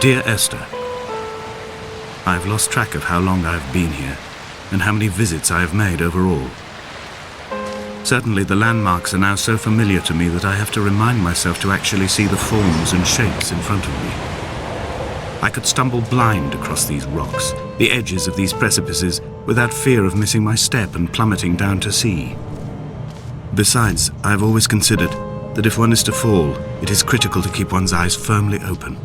Dear Esther, I have lost track of how long I have been here and how many visits I have made overall. Certainly the landmarks are now so familiar to me that I have to remind myself to actually see the forms and shapes in front of me. I could stumble blind across these rocks, the edges of these precipices, without fear of missing my step and plummeting down to sea. Besides, I have always considered that if one is to fall, it is critical to keep one's eyes firmly open.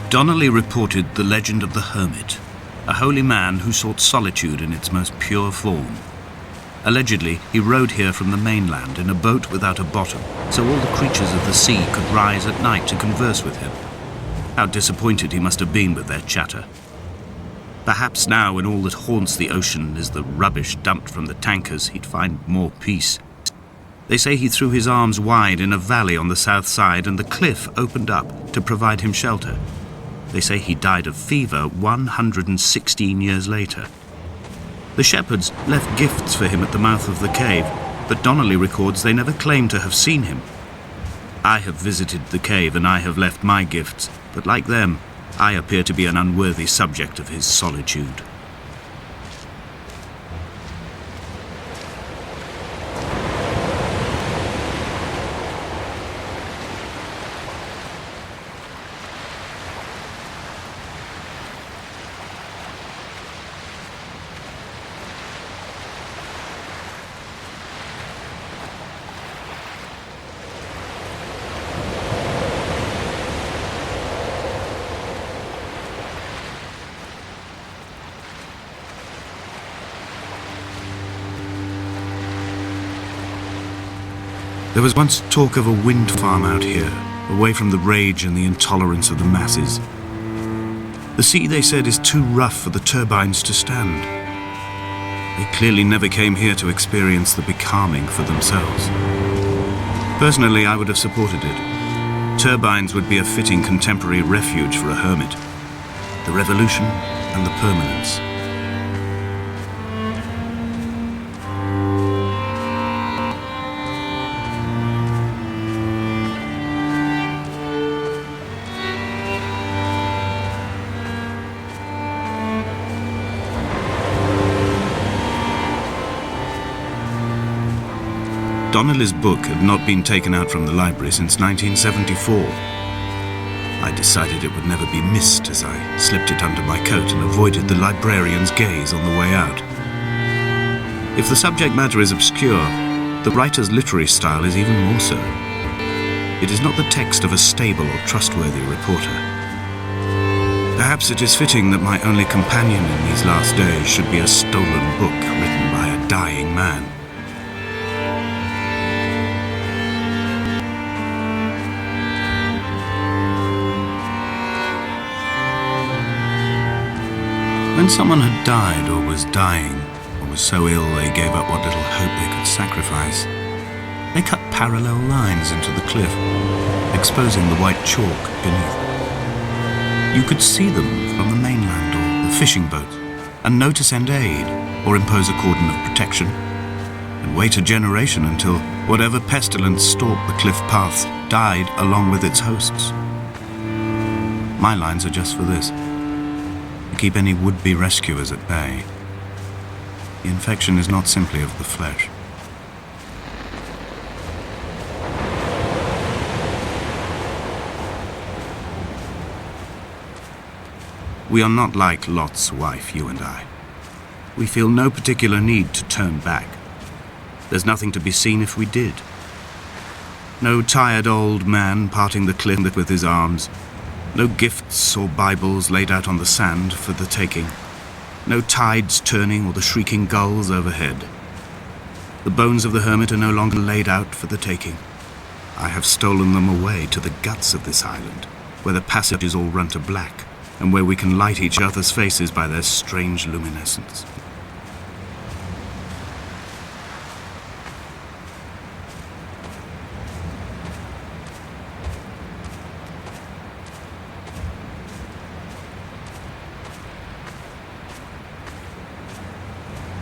Donnelly reported the legend of the hermit, a holy man who sought solitude in its most pure form. Allegedly, he rode here from the mainland in a boat without a bottom, so all the creatures of the sea could rise at night to converse with him. How disappointed he must have been with their chatter. Perhaps now, when all that haunts the ocean is the rubbish dumped from the tankers, he'd find more peace. They say he threw his arms wide in a valley on the south side, and the cliff opened up to provide him shelter. They say he died of fever 116 years later. The shepherds left gifts for him at the mouth of the cave, but Donnelly records they never claimed to have seen him. I have visited the cave and I have left my gifts, but like them, I appear to be an unworthy subject of his solitude. There was once talk of a wind farm out here, away from the rage and the intolerance of the masses. The sea, they said, is too rough for the turbines to stand. They clearly never came here to experience the becalming for themselves. Personally, I would have supported it. Turbines would be a fitting contemporary refuge for a hermit. The revolution and the permanence. Donnelly's book had not been taken out from the library since 1974. I decided it would never be missed as I slipped it under my coat and avoided the librarian's gaze on the way out. If the subject matter is obscure, the writer's literary style is even more so. It is not the text of a stable or trustworthy reporter. Perhaps it is fitting that my only companion in these last days should be a stolen book written by a dying man. When someone had died or was dying, or was so ill they gave up what little hope they could sacrifice, they cut parallel lines into the cliff, exposing the white chalk beneath. You could see them from the mainland or the fishing boat, and know to send aid or impose a cordon of protection, and wait a generation until whatever pestilence stalked the cliff paths died along with its hosts. My lines are just for this. Keep any would-be rescuers at bay. The infection is not simply of the flesh. We are not like Lot's wife, you and I. We feel no particular need to turn back. There's nothing to be seen if we did. No tired old man parting the cliff with his arms. No gifts or Bibles laid out on the sand for the taking. No tides turning or the shrieking gulls overhead. The bones of the hermit are no longer laid out for the taking. I have stolen them away to the guts of this island, where the passages all run to black, and where we can light each other's faces by their strange luminescence.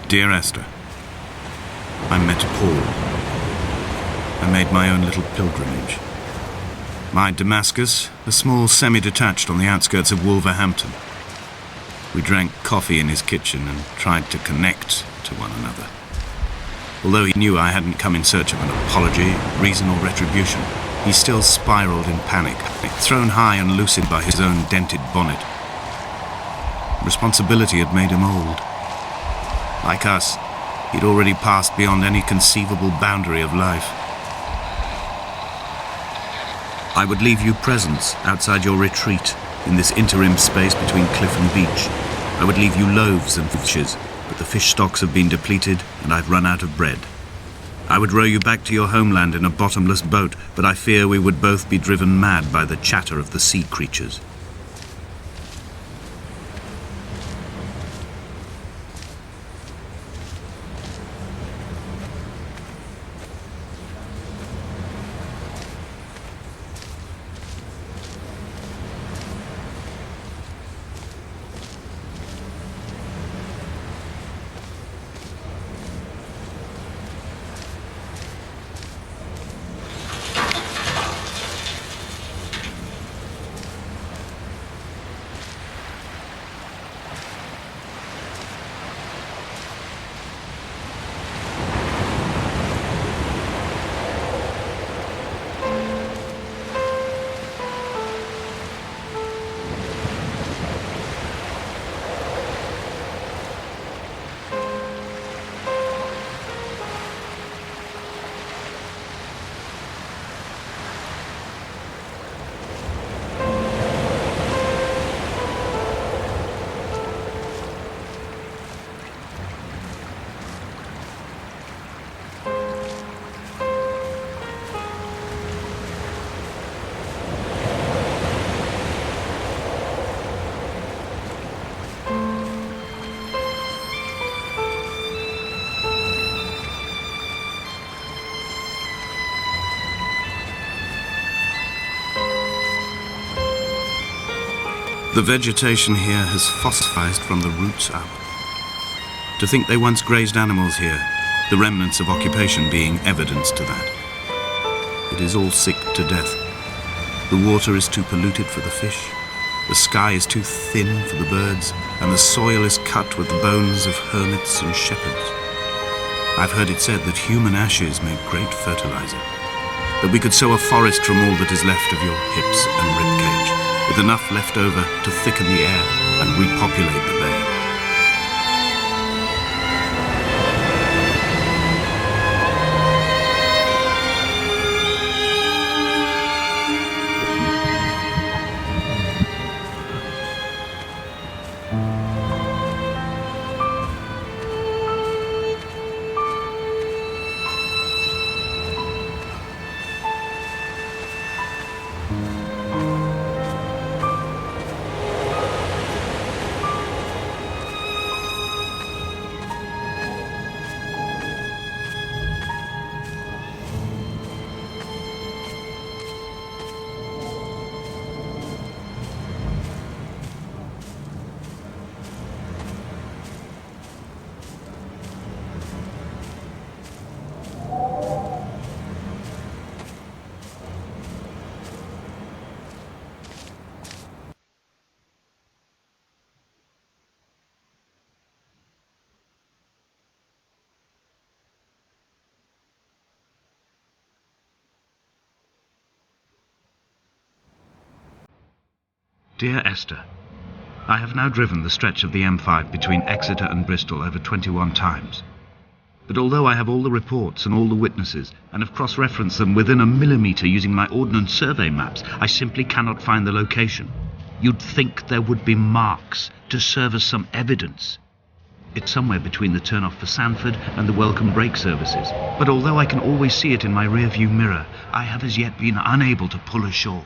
Dear Esther, I met Paul. I made my own little pilgrimage. My Damascus, a small semi-detached on the outskirts of Wolverhampton. We drank coffee in his kitchen and tried to connect to one another. Although he knew I hadn't come in search of an apology, reason or retribution, he still spiraled in panic, thrown high and lucid by his own dented bonnet. Responsibility had made him old. Like us, he'd already passed beyond any conceivable boundary of life. I would leave you presents outside your retreat in this interim space between cliff and beach. I would leave you loaves and fishes, but the fish stocks have been depleted and I've run out of bread. I would row you back to your homeland in a bottomless boat, but I fear we would both be driven mad by the chatter of the sea creatures. The vegetation here has fossilized from the roots up. To think they once grazed animals here, the remnants of occupation being evidence to that. It is all sick to death. The water is too polluted for the fish, the sky is too thin for the birds, and the soil is cut with the bones of hermits and shepherds. I've heard it said that human ashes make great fertilizer, that we could sow a forest from all that is left of your hips and ribcage, with enough left over to thicken the air and repopulate the bay. Dear Esther, I have now driven the stretch of the M5 between Exeter and Bristol over 21 times. But although I have all the reports and all the witnesses, and have cross-referenced them within a millimetre using my Ordnance Survey maps, I simply cannot find the location. You'd think there would be marks to serve as some evidence. It's somewhere between the turn-off for Sanford and the welcome brake services. But although I can always see it in my rear-view mirror, I have as yet been unable to pull ashore.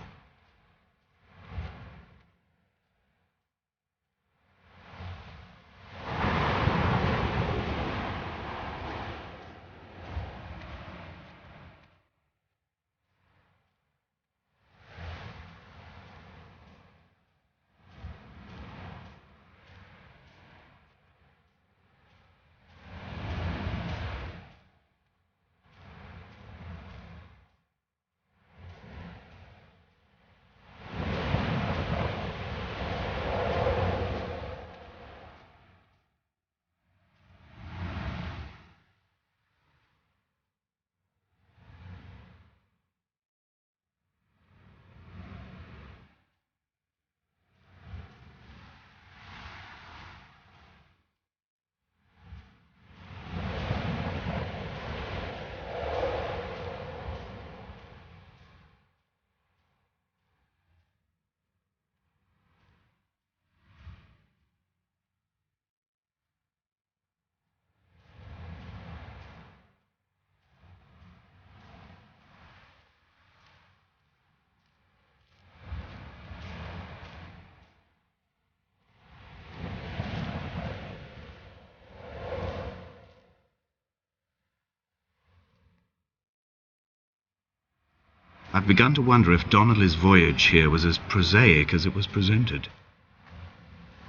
I've begun to wonder if Donnelly's voyage here was as prosaic as it was presented.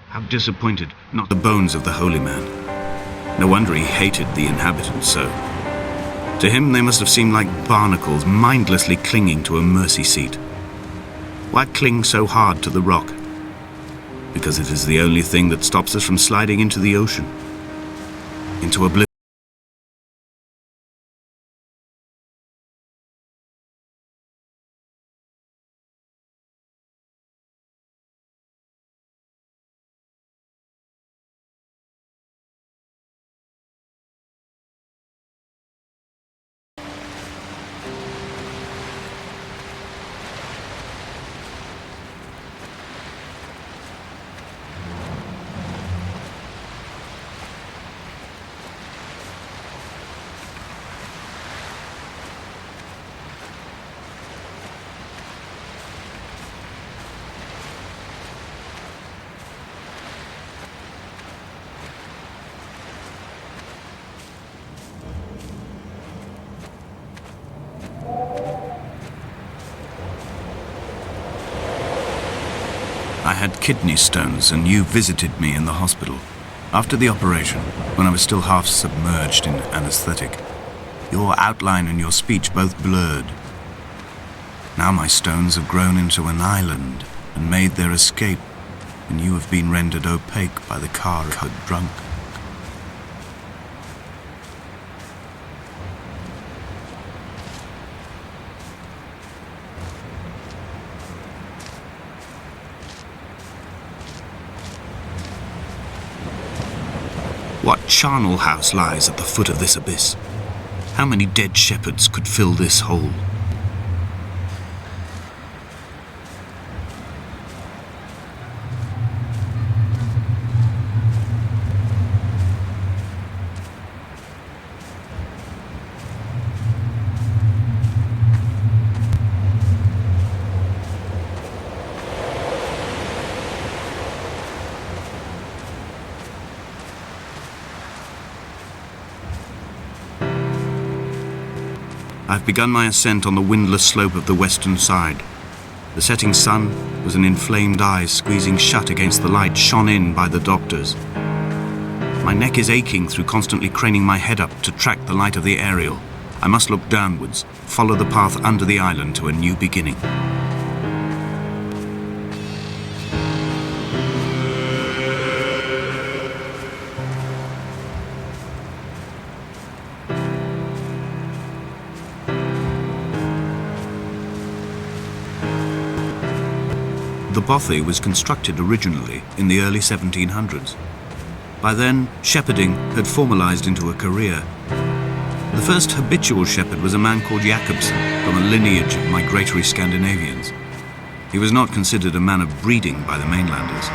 How disappointed not the bones of the holy man. No wonder he hated the inhabitants so. To him they must have seemed like barnacles mindlessly clinging to a mercy seat. Why cling so hard to the rock? Because it is the only thing that stops us from sliding into the ocean, into oblivion. I had kidney stones and you visited me in the hospital. After the operation, when I was still half submerged in anesthetic, your outline and your speech both blurred. Now my stones have grown into an island and made their escape, and you have been rendered opaque by the car drunk. What charnel house lies at the foot of this abyss? How many dead shepherds could fill this hole? I've begun my ascent on the windless slope of the western side. The setting sun was an inflamed eye squeezing shut against the light shone in by the doctors. My neck is aching through constantly craning my head up to track the light of the aerial. I must look downwards, follow the path under the island to a new beginning. The bothy was constructed originally in the early 1700s. By then, shepherding had formalized into a career. The first habitual shepherd was a man called Jacobsen, from a lineage of migratory Scandinavians. He was not considered a man of breeding by the mainlanders.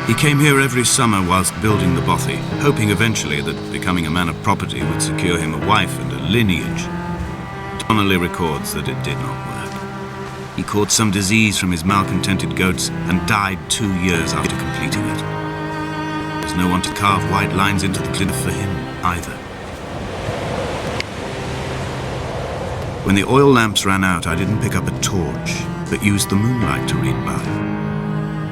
He came here every summer whilst building the bothy, hoping eventually that becoming a man of property would secure him a wife and a lineage. Donnelly records that it did not work. He caught some disease from his malcontented goats and died 2 years after completing it. There's no one to carve white lines into the cliff for him either. When the oil lamps ran out, I didn't pick up a torch, but used the moonlight to read by.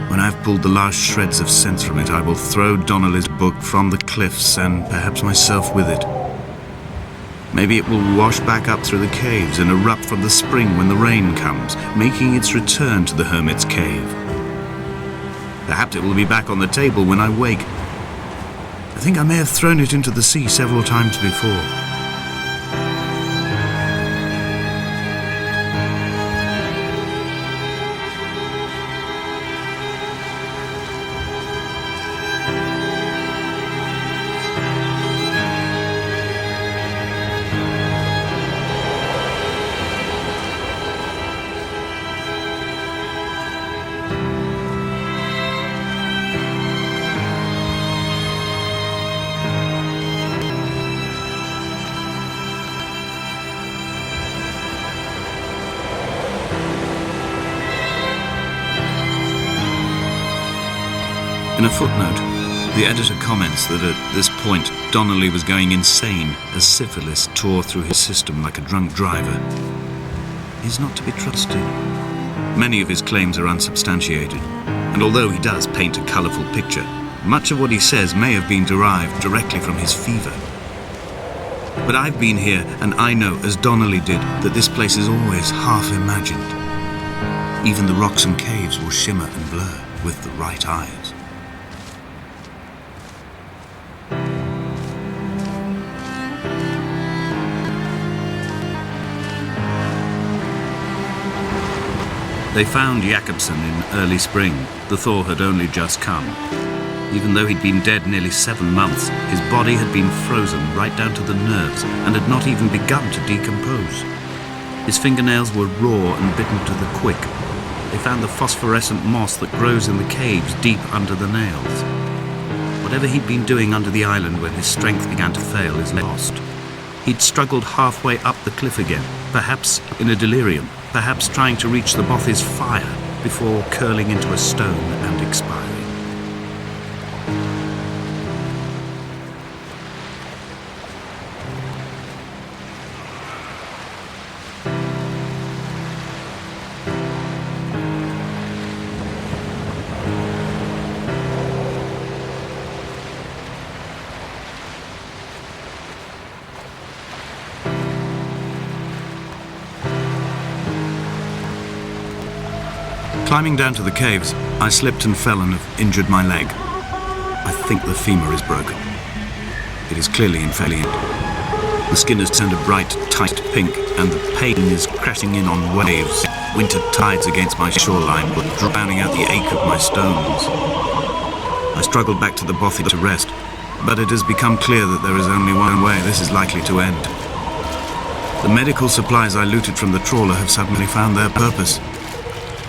When I've pulled the last shreds of sense from it, I will throw Donnelly's book from the cliffs and perhaps myself with it. Maybe it will wash back up through the caves and erupt from the spring when the rain comes, making its return to the hermit's cave. Perhaps it will be back on the table when I wake. I think I may have thrown it into the sea several times before. In a footnote, the editor comments that at this point, Donnelly was going insane as syphilis tore through his system like a drunk driver. He's not to be trusted. Many of his claims are unsubstantiated, and although he does paint a colourful picture, much of what he says may have been derived directly from his fever. But I've been here, and I know, as Donnelly did, that this place is always half imagined. Even the rocks and caves will shimmer and blur with the right eyes. They found Jakobsen in early spring. The thaw had only just come. Even though he'd been dead nearly 7 months, his body had been frozen right down to the nerves and had not even begun to decompose. His fingernails were raw and bitten to the quick. They found the phosphorescent moss that grows in the caves deep under the nails. Whatever he'd been doing under the island when his strength began to fail is lost. He'd struggled halfway up the cliff again, perhaps in a delirium, perhaps trying to reach the bothy's fire before curling into a stone and expiring. Climbing down to the caves, I slipped and fell and have injured my leg. I think the femur is broken. It is clearly inflamed. The skin has turned a bright, tight pink, and the pain is crashing in on waves. Winter tides against my shoreline, but drowning out the ache of my stones. I struggled back to the bothy to rest, but it has become clear that there is only one way this is likely to end. The medical supplies I looted from the trawler have suddenly found their purpose.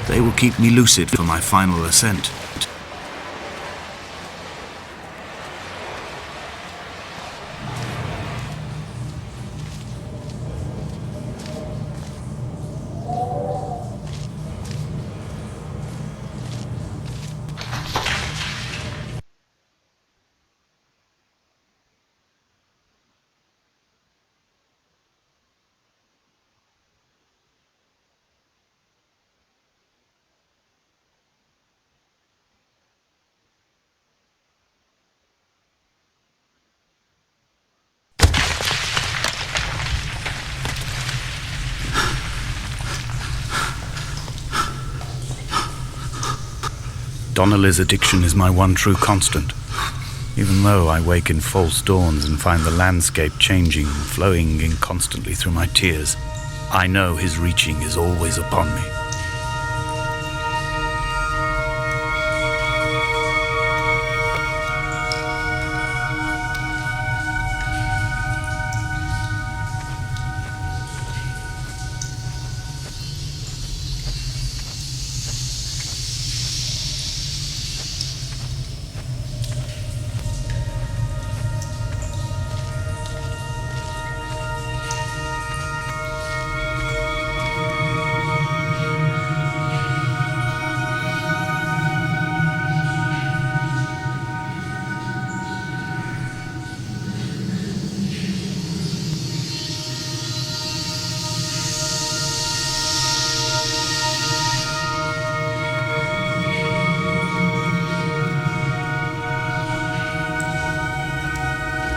They will keep me lucid for my final ascent. Donnelly's addiction is my one true constant. Even though I wake in false dawns and find the landscape changing, flowing inconstantly through my tears, I know his reaching is always upon me.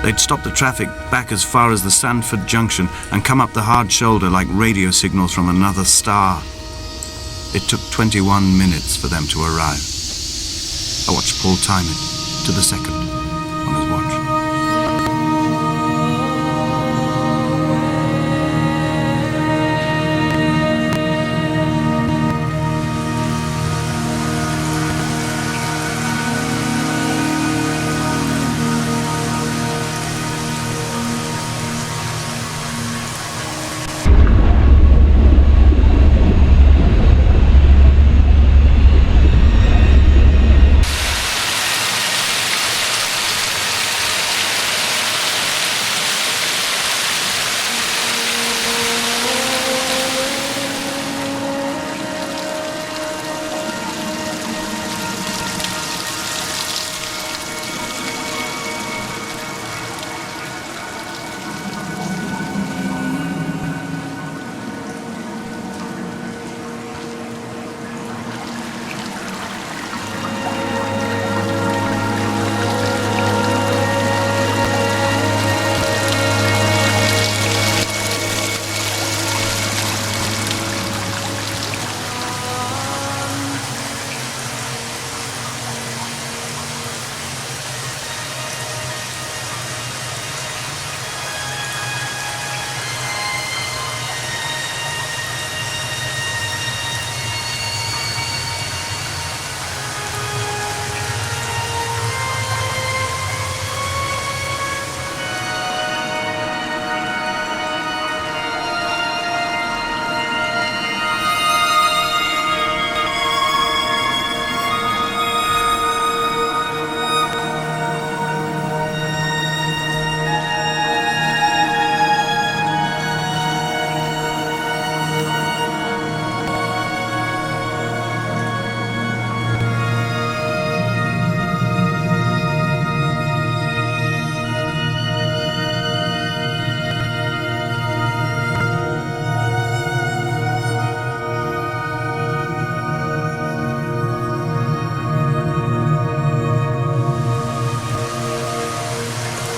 They'd stop the traffic back as far as the Sandford Junction and come up the hard shoulder like radio signals from another star. It took 21 minutes for them to arrive. I watched Paul time it to the second on his watch.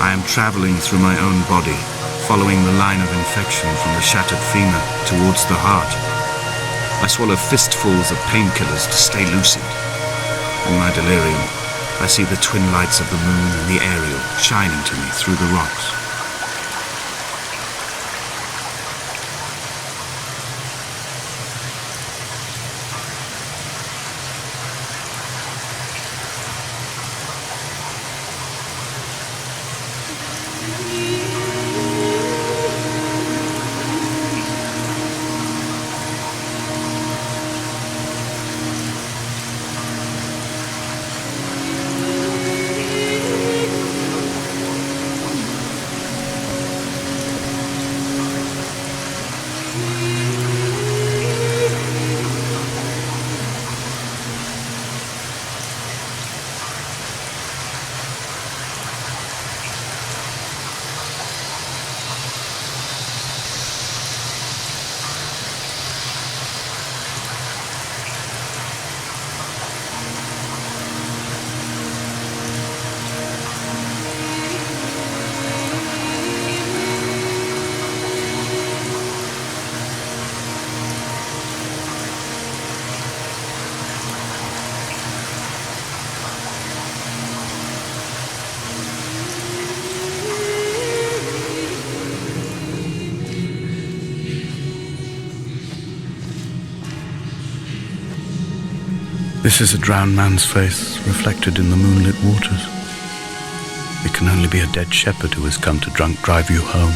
I am traveling through my own body, following the line of infection from the shattered femur towards the heart. I swallow fistfuls of painkillers to stay lucid. In my delirium, I see the twin lights of the moon and the Ariel shining to me through the rocks. This is a drowned man's face reflected in the moonlit waters. It can only be a dead shepherd who has come to drunk drive you home.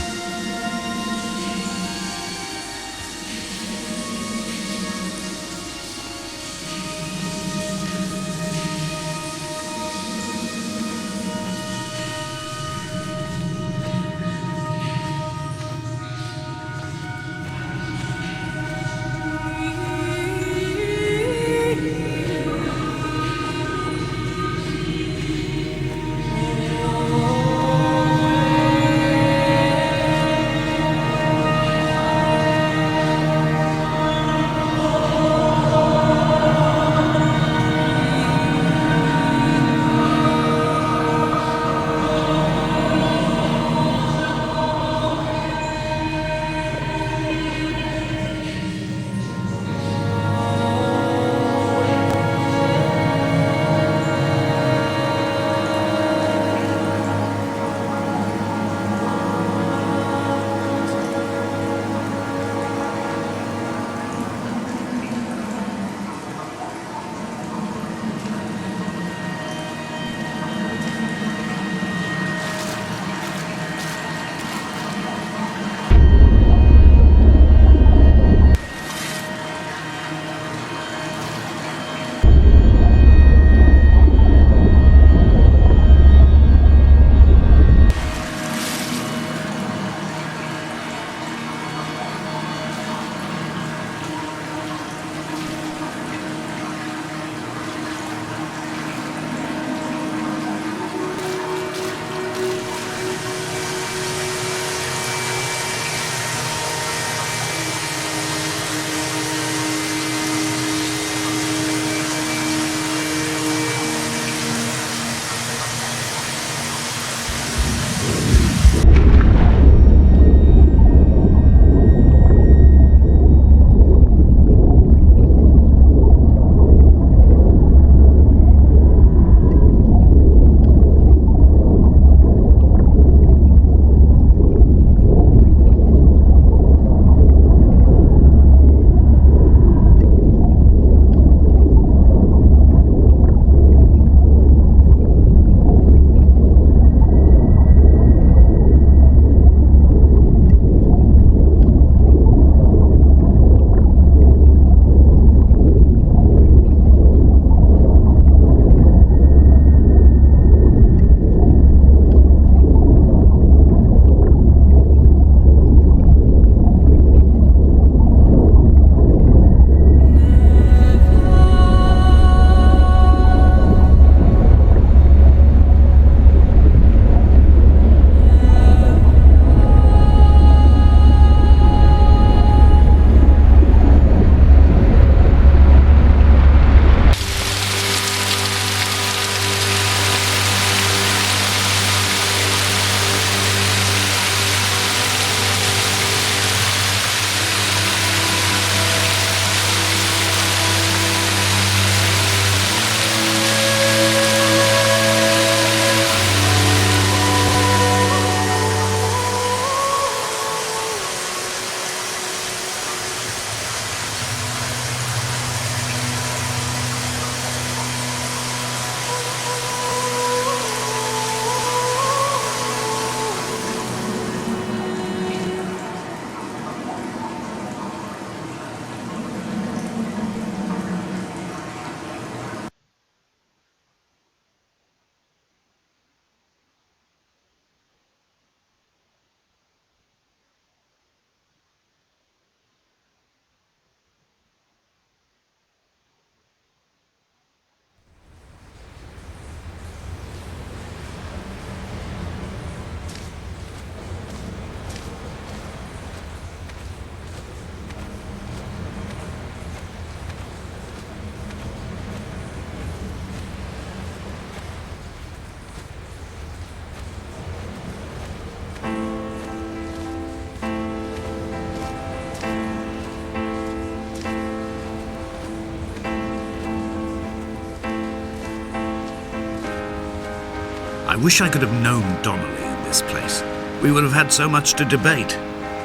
wish I could have known Donnelly in this place. We would have had so much to debate.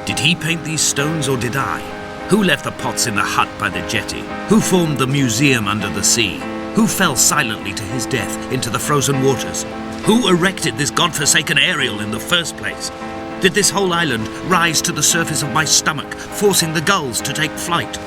Did he paint these stones or did I? Who left the pots in the hut by the jetty? Who formed the museum under the sea? Who fell silently to his death into the frozen waters? Who erected this godforsaken aerial in the first place? Did this whole island rise to the surface of my stomach, forcing the gulls to take flight?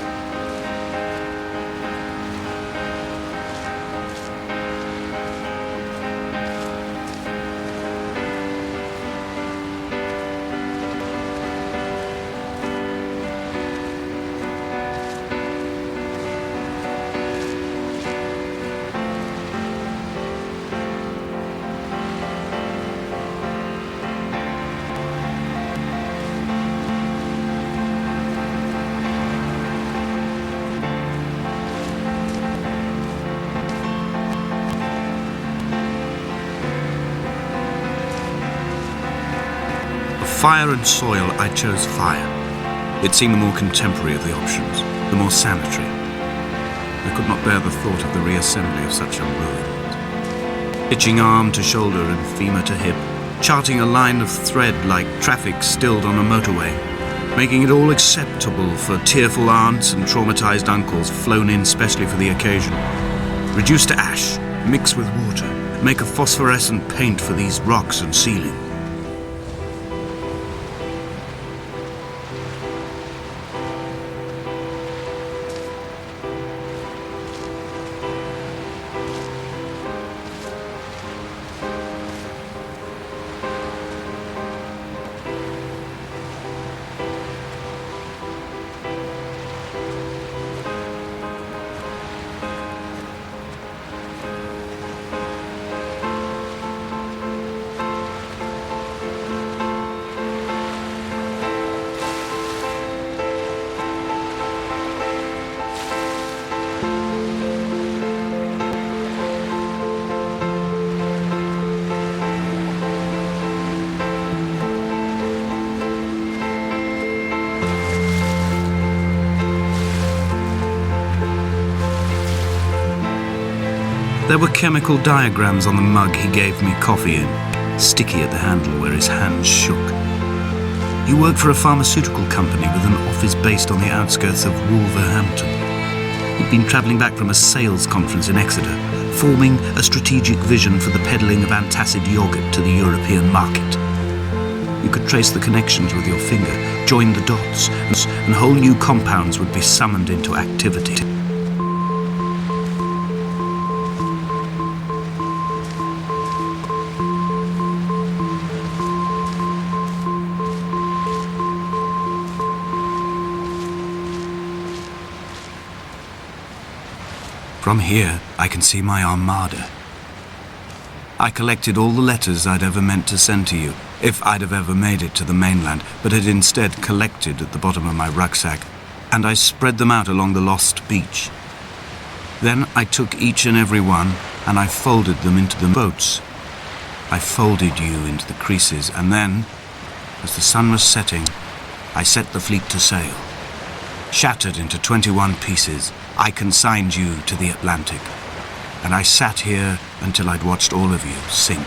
Fire and soil, I chose fire. It seemed the more contemporary of the options, the more sanitary. I could not bear the thought of the reassembly of such a ruin. Hitching arm to shoulder and femur to hip, charting a line of thread like traffic stilled on a motorway, making it all acceptable for tearful aunts and traumatized uncles flown in specially for the occasion. Reduce to ash, mix with water, make a phosphorescent paint for these rocks and ceiling. There were chemical diagrams on the mug he gave me coffee in, sticky at the handle where his hands shook. He worked for a pharmaceutical company with an office based on the outskirts of Wolverhampton. He'd been travelling back from a sales conference in Exeter, forming a strategic vision for the peddling of antacid yogurt to the European market. You could trace the connections with your finger, join the dots, and whole new compounds would be summoned into activity. From here, I can see my armada. I collected all the letters I'd ever meant to send to you, if I'd have ever made it to the mainland, but had instead collected at the bottom of my rucksack, and I spread them out along the lost beach. Then I took each and every one, and I folded them into the boats. I folded you into the creases, and then, as the sun was setting, I set the fleet to sail. Shattered into 21 pieces, I consigned you to the Atlantic, and I sat here until I'd watched all of you sink.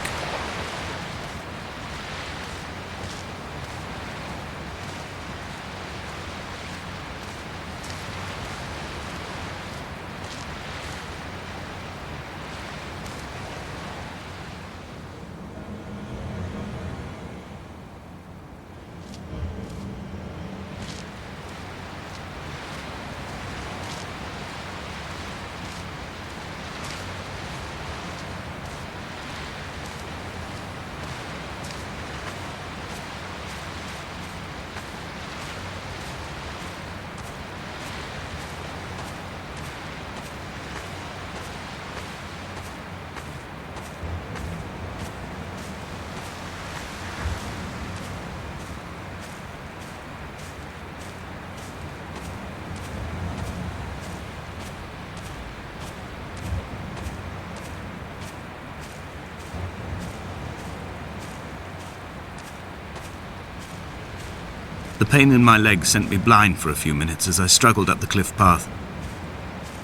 The pain in my leg sent me blind for a few minutes as I struggled up the cliff path.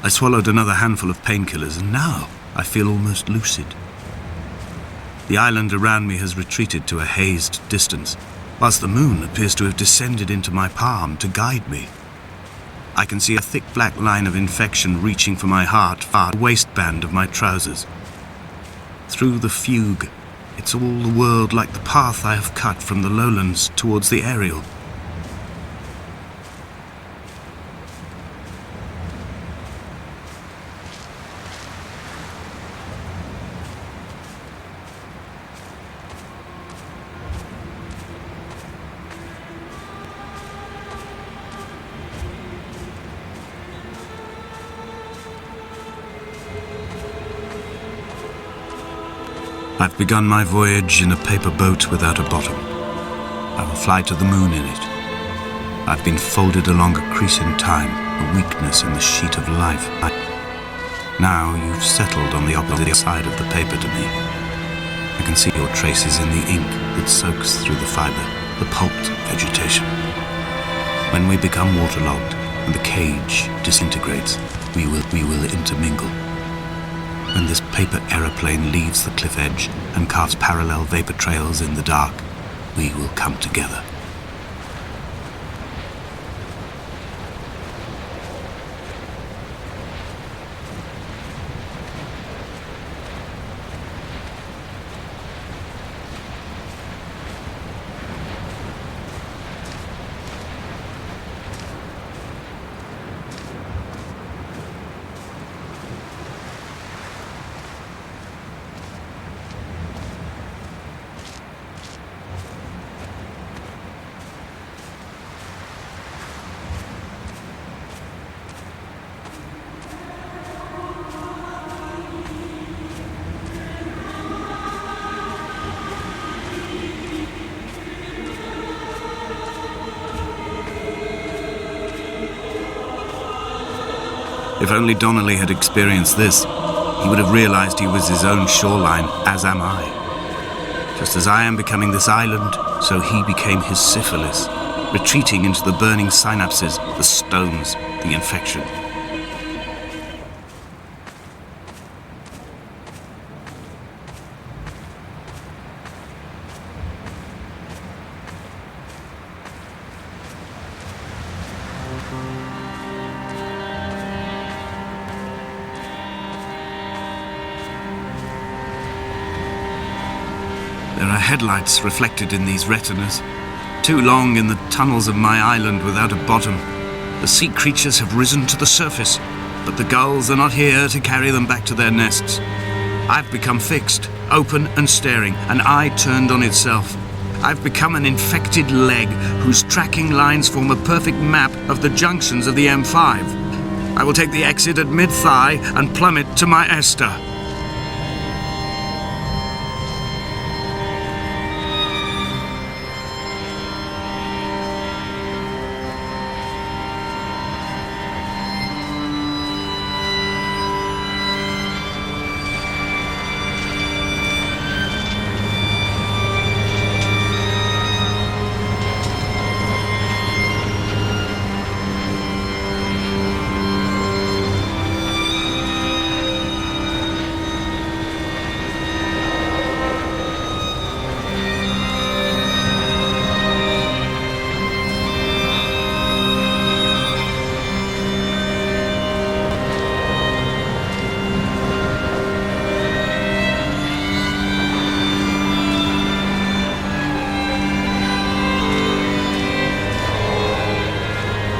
I swallowed another handful of painkillers, and now I feel almost lucid. The island around me has retreated to a hazed distance, whilst the moon appears to have descended into my palm to guide me. I can see a thick black line of infection reaching for my heart, far waistband of my trousers. Through the fugue, it's all the world like the path I have cut from the lowlands towards the aerial. I've begun my voyage in a paper boat without a bottom. I will fly to the moon in it. I've been folded along a crease in time, a weakness in the sheet of life. Now you've settled on the opposite side of the paper to me. I can see your traces in the ink that soaks through the fibre, the pulped vegetation. When we become waterlogged and the cage disintegrates, we will intermingle. When this paper aeroplane leaves the cliff edge and carves parallel vapor trails in the dark, we will come together. If only Donnelly had experienced this, he would have realized he was his own shoreline, as am I. Just as I am becoming this island, so he became his syphilis, retreating into the burning synapses, the stones, the infection. There are headlights reflected in these retinas. Too long in the tunnels of my island without a bottom. The sea creatures have risen to the surface, but the gulls are not here to carry them back to their nests. I've become fixed, open and staring, an eye turned on itself. I've become an infected leg whose tracking lines form a perfect map of the junctions of the M5. I will take the exit at mid-thigh and plummet to my Esther.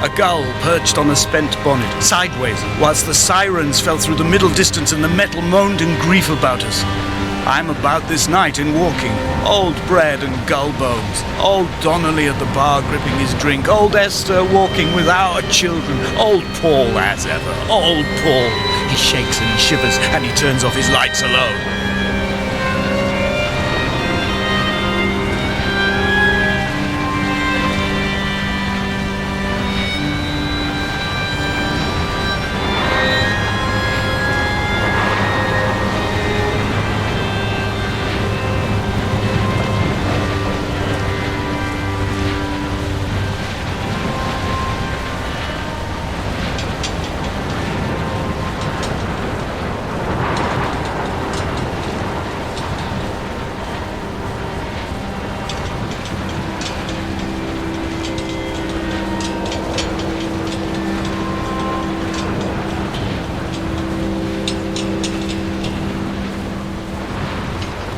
A gull perched on a spent bonnet, sideways, whilst the sirens fell through the middle distance and the metal moaned in grief about us. I'm about this night in walking, old bread and gull bones, old Donnelly at the bar gripping his drink, old Esther walking with our children, old Paul as ever, old Paul. He shakes and he shivers and he turns off his lights alone.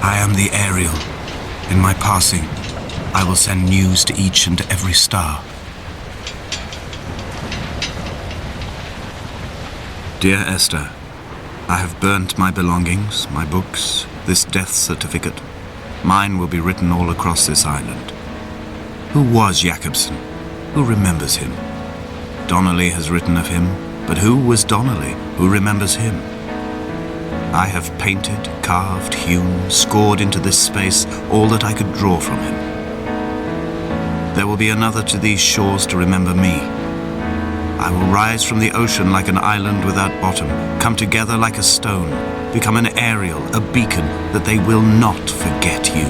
I am the Ariel. In my passing, I will send news to each and every star. Dear Esther, I have burnt my belongings, my books, this death certificate. Mine will be written all across this island. Who was Jakobsen? Who remembers him? Donnelly has written of him, but who was Donnelly? Who remembers him? I have painted, carved, hewn, scored into this space all that I could draw from him. There will be another to these shores to remember me. I will rise from the ocean like an island without bottom, come together like a stone, become an Ariel, a beacon, that they will not forget you.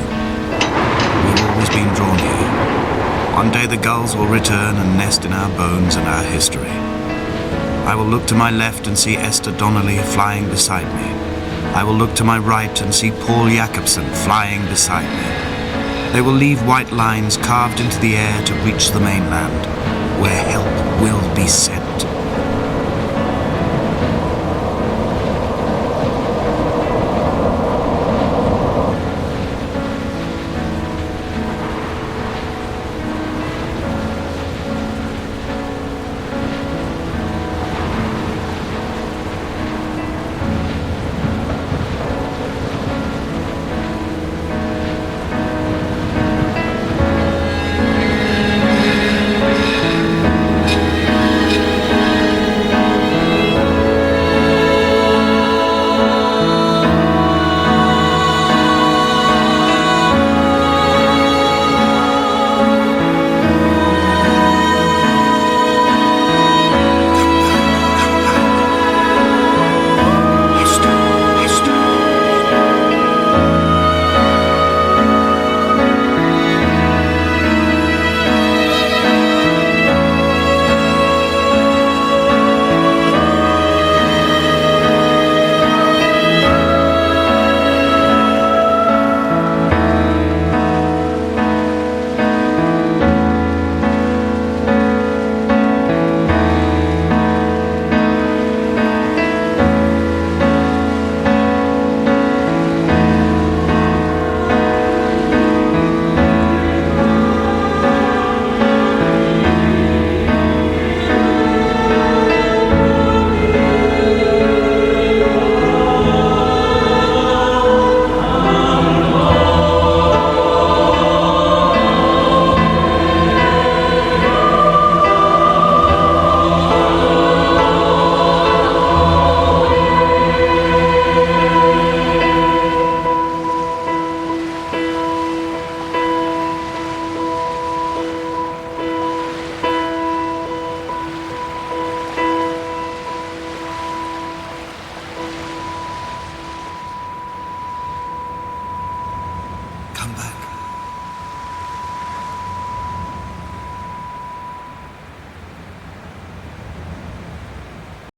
We've always been drawn here. One day the gulls will return and nest in our bones and our history. I will look to my left and see Esther Donnelly flying beside me. I will look to my right and see Paul Jakobsen flying beside me. They will leave white lines carved into the air to reach the mainland, where help will be sent.